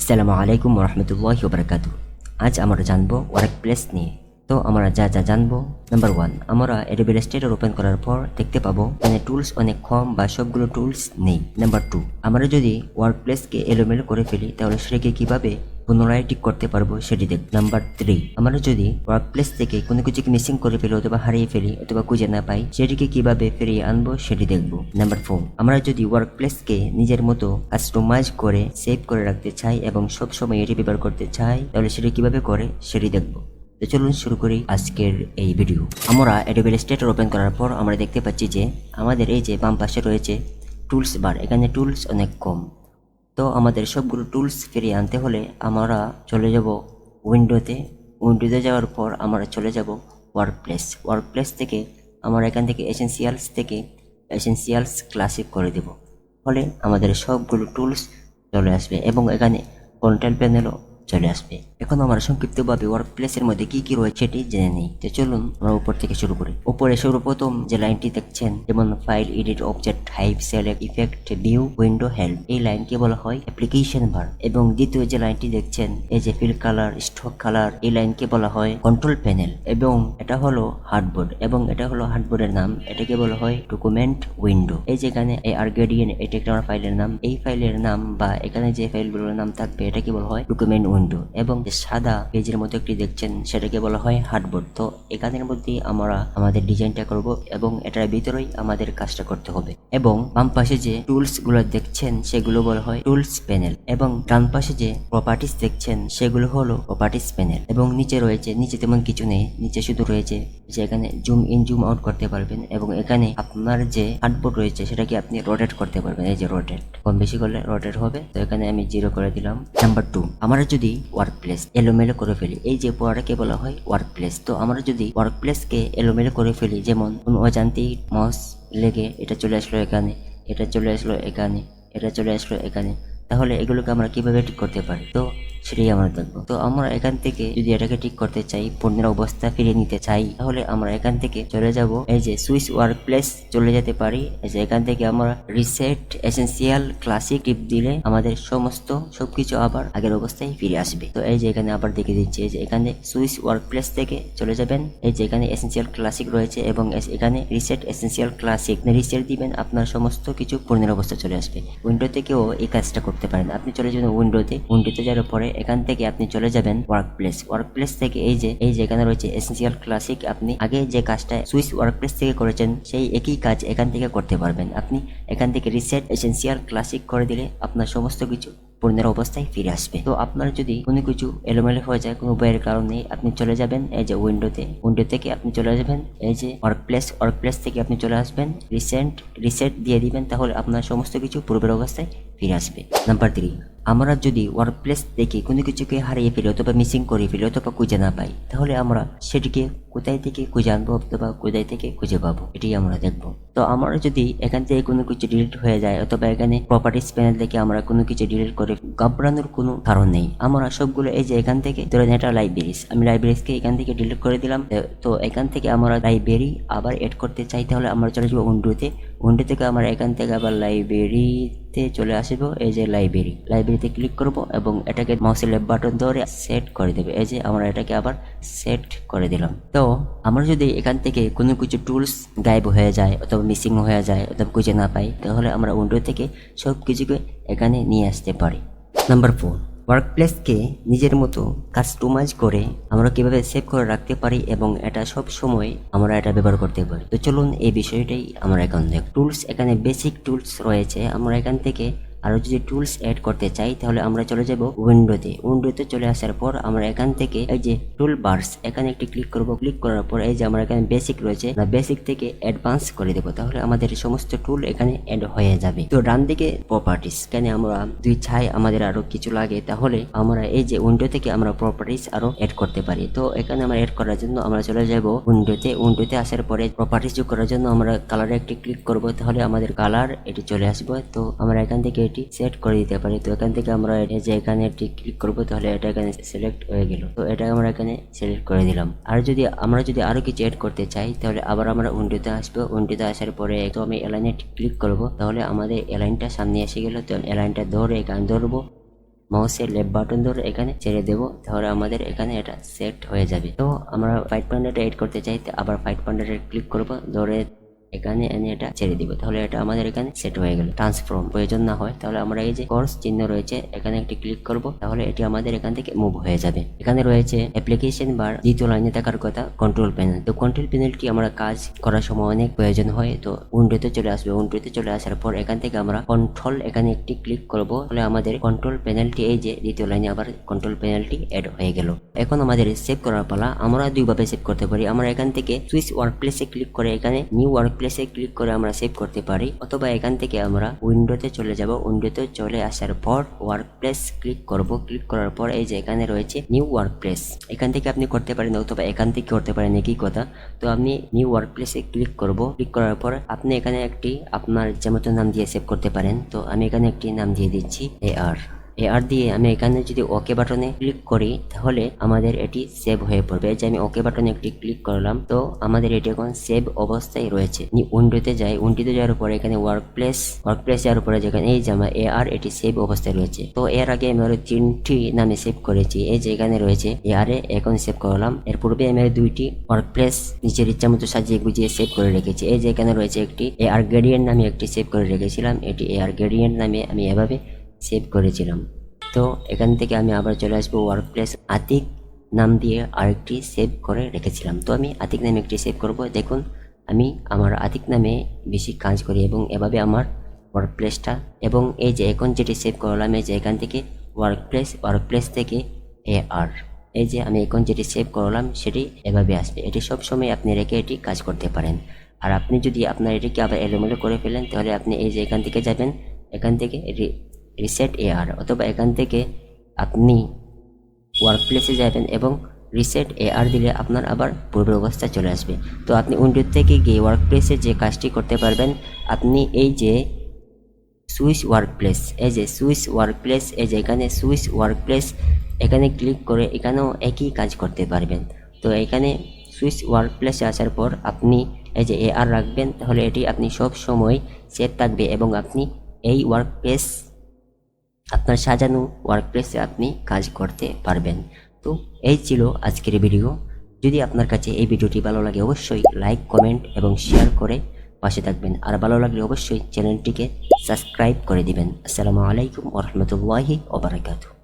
আসসালামু আলাইকুম রহমতুল্লাহি ওবারাকাতু। আজ আমরা জানবো ওয়ার্ক প্লেস নিয়ে। তো আমরা যা জানবো, নাম্বার 1, আমরা অ্যাডোবি ইলাস্ট্রেটর ওপেন করার পর দেখতে পাবো এখানে টুলস অনেক কম বা সবগুলো টুলস নেই। নাম্বার 2, আমরা যদি ওয়ার্ক প্লেসকে এলোমেলো করে ফেলি তাহলে সেটাকে কিভাবে পুনরায় ঠিক করতে পারবো সেটি দেখ। নাম্বার 3, আমরা যদি ওয়ার্ক প্লেস থেকে কোনো কিছুকে মিসিং করে ফেলি অথবা হারিয়ে ফেলি অথবা খুঁজে না পাই সেটিকে কিভাবে ফিরিয়ে আনবো সেটি দেখবো। নাম্বার 4, আমরা যদি ওয়ার্ক প্লেসকে নিজের মতো কাস্টমাইজ করে সেভ করে রাখতে চাই এবং সব সময় এটি ব্যবহার করতে চাই তাহলে সেটি কিভাবে করে সেটি দেখবো। তো চলুন শুরু করি আজকের এই ভিডিও। আমরা অ্যাডোবি ইলাস্ট্রেটর ওপেন করার পর আমরা দেখতে পাচ্ছি যে আমাদের এই যে বাম পাশে রয়েছে টুলস বার, এখানে টুলস অনেক কম। তো আমাদের সবগুলো টুলস ফিরিয়ে আনতে হলে আমরা চলে যাব উইন্ডোতে যাওয়ার পর আমরা চলে যাব ওয়ার্ক প্লেস থেকে আমরা এখান থেকে এসেনশিয়ালস ক্লাসিক করে দেব। ফলে আমাদের সবগুলো টুলস চলে আসবে এবং এখানে কন্ট্রোল প্যানেলও চলে আসবে। এখন আমরা সংক্ষিপ্তভাবে ওয়ার্ক প্লেসের মধ্যে কি কি রয়েছে সেটি জেনে নিই। তো চলুন আমরা উপর থেকে শুরু করি। উপরে সর্বপ্রথম যে লাইনটি দেখছেন, যেমন file, edit, object, type, select, effect, view, window, help, এই লাইনকে বলা হয় অ্যাপ্লিকেশন বার। এবং দ্বিতীয় যে লাইনটি দেখছেন, এই যে ফিল কালার, স্টক কালার, এই লাইনকে বলা হয় কন্ট্রোল প্যানেল। এবং এটা হলো হার্ডবোর্ড, এবং এটা হলো হার্ডবোর্ডের নাম, এটাকে বলা হয় ডকুমেন্ট উইন্ডো। এই যেখানে এই আর্গেডিয়ান, এটা একটা ফাইলের নাম, এই ফাইলের নাম বা এখানে যে ফাইলগুলোর নাম থাকবে এটাকে বলা হয় ডকুমেন্ট উইন্ডো। এবং যে সাদা পেজের মতো একটি দেখছেন সেটাকে বলা হয় হার্ডবোর্ড। তো এখানের মধ্যে আমরা আমাদের ডিজাইনটা করব এবং এটার ভিতরেই আমাদের কাজটা করতে হবে। এবং বাম পাশে যে টুলস গুলো দেখছেন সেগুলো বলা হয় টুলস প্যানেল, এবং ডান পাশে যে প্রপার্টিস দেখছেন সেগুলো হলো প্রপার্টিস প্যানেল। এবং নিচে তেমন কিছু নেই, নিচে শুধু রয়েছে যে এখানে জুম ইন জুম আউট করতে পারবেন এবং এখানে আপনার যে হার্ডবোর্ড রয়েছে সেটাকে আপনি রোটেট করতে পারবেন। এই যে রোটেট, কম বেশি করলে রোটেট হবে। তো এখানে আমি 0 করে দিলাম। নাম্বার 2, আমরা যদি ওয়ার্ক প্লেস এলোমেলো করে ফেলি, এই যে পড়াটাকে বলা হয় ওয়ার্ক প্লেস। তো আমরা যদি ওয়ার্ক প্লেসকে এলোমেলো করে ফেলি, যেমন কোনো অজান্তেই মাউস লেগে এটা চলে আসলো এখানে, এটা চলে আসলো এখানে, এটা চলে আসলো এখানে, তাহলে এগুলোকে আমরা কিভাবে ঠিক করতে পারি তো সেটাই আমরা দেখবো। তো আমরা এখান থেকে যদি এটাকে ঠিক করতে চাই, পণ্যের অবস্থা ফিরিয়ে নিতে চাই, তাহলে আমরা এখান থেকে চলে যাব এই যে সুইচ ওয়ার্ক প্লেস চলে যেতে পারি। এই যে এখান থেকে আমরা রিসেট এসেনশিয়াল ক্লাসিক টিপ দিলে আমাদের সবকিছু আবার আগের অবস্থায় ফিরে আসবে। তো এই যে এখানে আবার দেখে দিচ্ছি, এই যে এখানে সুইচ ওয়ার্ক প্লেস থেকে চলে যাবেন, এই যে এখানে এসেনশিয়াল ক্লাসিক রয়েছে এবং এখানে রিসেট এসেনশিয়াল ক্লাসিক রিসেট দিবেন, আপনার সমস্ত কিছু পণ্যের অবস্থা চলে আসবে। উইন্ডো থেকেও এই কাজটা করতে পারেন। আপনি চলে যাবেন উইন্ডোতে যাওয়ার পরে এখান থেকে আপনি চলে যাবেন ওয়ার্ক প্লেস থেকে এই যে এখানে রয়েছে এসেনশিয়াল ক্লাসিক, আপনি আগে যে কাজটা সুইচ ওয়ার্ক প্লেস থেকে করেছেন সেই একই কাজ এখান থেকে করতে পারবেন। আপনি এখান থেকে রিসেট এসেনশিয়াল ক্লাসিক করে দিলে আপনার সমস্ত কিছু পূর্ণের অবস্থায় ফিরে আসবে। তো আপনার যদি কোনো কিছু এলোমেলো হয়ে যায় কোনো উপায়ের কারণে, আপনি চলে যাবেন এই যে উইন্ডো থেকে আপনি চলে যাবেন এই যে ওয়ার্ক প্লেস থেকে আপনি চলে আসবেন রিসেট দিয়ে দিবেন, তাহলে আপনার সমস্ত কিছু পূর্বের অবস্থায় ফিরে আসবে। নাম্বার 3, আমরা যদি ওয়ার্ক প্লেস থেকে কোনো কিছুকে হারিয়ে ফেলি অথবা মিসিং করে ফেলি অথবা খুঁজে না পাই, তাহলে আমরা সেটিকে কোথায় থেকে খুঁজে আনবো অথবা কোথায় থেকে খুঁজে পাবো এটাই আমরা দেখবো। তো আমরা যদি এখান থেকে কোনো কিছু ডিলিট হয়ে যায় অথবা এখানে প্রপার্টিস প্যানেল থেকে আমরা কোনো কিছু ডিলিট করে, ঘাবড়ানোর কোনো কারণ নেই। আমরা সবগুলো এই যে এখান থেকে ধরেন এটা লাইব্রেরিজ, আমি লাইব্রেরিজকে এখান থেকে ডিলিট করে দিলাম। তো এখান থেকে আমরা লাইব্রেরি আবার এড করতে চাই, তাহলে আমরা চলে যাবো উইন্ডো থেকে আমরা এখান থেকে আবার লাইব্রেরিতে চলে আসবো। এই যে লাইব্রেরিতে ক্লিক করব এবং এটাকে মাউসের লেফট বাটন ধরে সেট করে দেবে। এই যে আমরা এটাকে আবার সেট করে দিলাম। তো আমরা যদি এখান থেকে কোনো কিছু টুলস গায়েব হয়ে যায় অথবা মিসিং হয়ে যায় অথবা খুঁজে না পাই, তাহলে আমরা উইন্ডো থেকে সব কিছুকে এখানে নিয়ে আসতে পারি। নাম্বার 4, ওয়ার্ক প্লেসকে নিজের মতো কাস্টমাইজ করে আমরা কিভাবে সেভ করে রাখতে পারি এবং এটা সব সময় আমরা এটা ব্যবহার করতে পারি। তো চলুন এই বিষয়টাই আমরা এখন দেখ। টুলস, এখানে বেসিক টুলস রয়েছে। আমরা এখান থেকে আরো যদি টুলস অ্যাড করতে চাই তাহলে আমরা চলে যাব উইন্ডোতে চলে আসার পর আমরা এখান থেকে এই যে টুল বার্স এখানে একটি ক্লিক করব। ক্লিক করার পর এই যে আমরা এখানে বেসিক রয়েছে, বেসিক থেকে অ্যাডভান্স করে দেবো, তাহলে আমাদের সমস্ত টুল এখানে অ্যাড হয়ে যাবে। তো ডান দিকে প্রপার্টিস, এখানে আমরা আমাদের আরো কিছু লাগে, তাহলে আমরা এই যে উইন্ডো থেকে আমরা প্রপার্টিস আরো অ্যাড করতে পারি। তো এখানে আমরা অ্যাড করার জন্য আমরা চলে যাব উইন্ডোতে আসার পরে প্রপার্টিস যোগ করার জন্য আমরা কালারে একটি ক্লিক করব, তাহলে আমাদের কালার এটি চলে আসবে। তো আমরা এখান থেকে এটি সেট করে দিতে পারি। তো এখান থেকে আমরা যে এখানে এটি ক্লিক করব, তাহলে এটা এখানে সিলেক্ট হয়ে গেল। তো এটা আমরা এখানে সিলেক্ট করে দিলাম। আর যদি আমরা আরো কিছু অ্যাড করতে চাই তাহলে আবার আমরা উইন্ডোতে আসবো। উইন্ডোতে আসার পরে তো আমি এলাইনে ক্লিক করব, তাহলে আমাদের এলাইনটা সামনে এসে গেল। তো এলাইনটা ধরে এখানে ধরবো মাউসের লেফট বাটন ধরে এখানে ছেড়ে দেব, তাহলে আমাদের এখানে এটা সেট হয়ে যাবে। তো আমরা ফাইট পয়েন্টারটা এড করতে চাই, তো আবার ফাইট পয়েন্টারে ক্লিক করব, ধরে এখানে এনে এটা ছেড়ে দিব, তাহলে এটা আমাদের এখানে সেট হয়ে গেল। ট্রান্সফর্ম প্রয়োজন না হয় তাহলে আমরা এই যে ক্রস চিহ্ন রয়েছে এখানে একটি ক্লিক করব, তাহলে এটি আমাদের এখান থেকে মুভ হয়ে যাবে। এখানে রয়েছে অ্যাপ্লিকেশন বার, দ্বিতীয় লাইনে থাকার কথা কন্ট্রোল প্যানেল। তো কন্ট্রোল প্যানেলটি আমরা কাজ করার সময় অনেক প্রয়োজন হয়, তো উইন্ডোতে চলে আসবে। উইন্ডোতে চলে আসার পর এখান থেকে আমরা কন্ট্রোল এখানে একটি ক্লিক করব, তাহলে আমাদের কন্ট্রোল প্যানেলটি এই যে দ্বিতীয় লাইনে আবার কন্ট্রোল প্যানেলটি এড হয়ে গেল। এখন আমাদের সেভ করার পালা। আমরা দুইভাবে সেভ করতে পারি। আমরা এখান থেকে সুইচ ওয়ার্ক প্লেসে ক্লিক করে এখানে নিউ ওয়ার্ক প্লেসে ক্লিক করে আমরা সেভ করতে পারি, অথবা এখান থেকে আমরা উইন্ডোতে চলে যাব। উইন্ডোতে চলে আসার পর ওয়ার্ক প্লেস ক্লিক করব। ক্লিক করার পর এই যে এখানে রয়েছে নিউ ওয়ার্ক প্লেস, এখান থেকে আপনি করতে পারেন অথবা এখান থেকে করতে পারেন, একই কথা। তো আমি নিউ ওয়ার্ক প্লেসে ক্লিক করব। ক্লিক করার পর আপনি এখানে একটি আপনার যেমন নাম দিয়ে সেভ করতে পারেন। তো আমি এখানে একটি নাম দিয়ে দিচ্ছি এআর দিয়ে আমি এখানে যদি ওকে বাটনে ক্লিক করি তাহলে আমাদের এটি সেভ হয়ে পড়বে। যে আমি ওকে বাটনে একটি ক্লিক করলাম, তো আমাদের এটি এখন সেভ অবস্থায় রয়েছে। উইন্ডোতে যাই, উইন্ডোতে যাওয়ার পরে এখানে ওয়ার্ক প্লেস যাওয়ার পরে যেখানে এই যে আমার এআর এটি সেভ অবস্থায় রয়েছে। তো এর আগে আমি আরো 3টি নামে সেভ করেছি, এই যে এখানে রয়েছে এআর এখন সেভ করলাম। এর পূর্বে আমি আর 2টি ওয়ার্ক প্লেস নিজের ইচ্ছা মতো সাজিয়ে গুজিয়ে সেভ করে রেখেছি। এই যে এখানে রয়েছে একটি এআর গ্রেডিয়েন্ট নামে একটি সেভ করে রেখেছিলাম, এটি এআর গ্রেডিয়েন্ট নামে আমি এভাবে সেভ করেছিলাম। তো এখান থেকে আমি আবার চলে আসবো ওয়ার্ক প্লেস আতিক নাম দিয়ে আরেকটি সেভ করে রেখেছিলাম। তো আমি আতিক নামে একটি সেভ করব। দেখুন আমি আমার আতিক নামে বেশি কাজ করি এবং এভাবে আমার ওয়ার্ক প্লেসটা, এবং এই যে এখন যেটি সেভ করলাম এই যে এখান থেকে ওয়ার্ক প্লেস থেকে এআর, এই যে আমি এখন যেটি সেভ করলাম সেটি এভাবে আসবে। এটি সবসময় আপনি রেখে এটি কাজ করতে পারেন। আর আপনি যদি আপনার এটিকে আবার এলোমেলো করে ফেলেন তাহলে আপনি এই যে এখান থেকে যাবেন, এখান থেকে রিসেট এআর, অথবা এখান থেকে আপনি ওয়ার্ক প্লেসে যাবেন এবং রিসেট এআর দিলে আপনার আবার পূর্বের অবস্থায় চলে আসবে। তো আপনি উইন্ডো থেকে গিয়ে ওয়ার্ক প্লেসে যে কাজটি করতে পারবেন, আপনি এই যে সুইচ ওয়ার্ক প্লেস, এই যে সুইচ ওয়ার্ক প্লেস, এই যে এখানে সুইচ ওয়ার্ক প্লেস এখানে ক্লিক করে এখানেও একই কাজ করতে পারবেন। তো এখানে সুইচ ওয়ার্ক প্লেসে আসার পর আপনি এই যে এআর রাখবেন, তাহলে এটি আপনি সব সময় সেভ থাকবে এবং আপনি এই ওয়ার্ক প্লেস আপনার সাজানো ওয়ার্ক প্লেসে আপনি কাজ করতে পারবেন। তো এই ছিল আজকের ভিডিও। যদি আপনার কাছে এই ভিডিওটি ভালো লাগে অবশ্যই লাইক, কমেন্ট এবং শেয়ার করে পাশে থাকবেন। আর ভালো লাগলে অবশ্যই চ্যানেলটিকে সাবস্ক্রাইব করে দিবেন। আসসালামু আলাইকুম ওয়া রাহমাতুল্লাহি ওয়া বারাকাতুহু।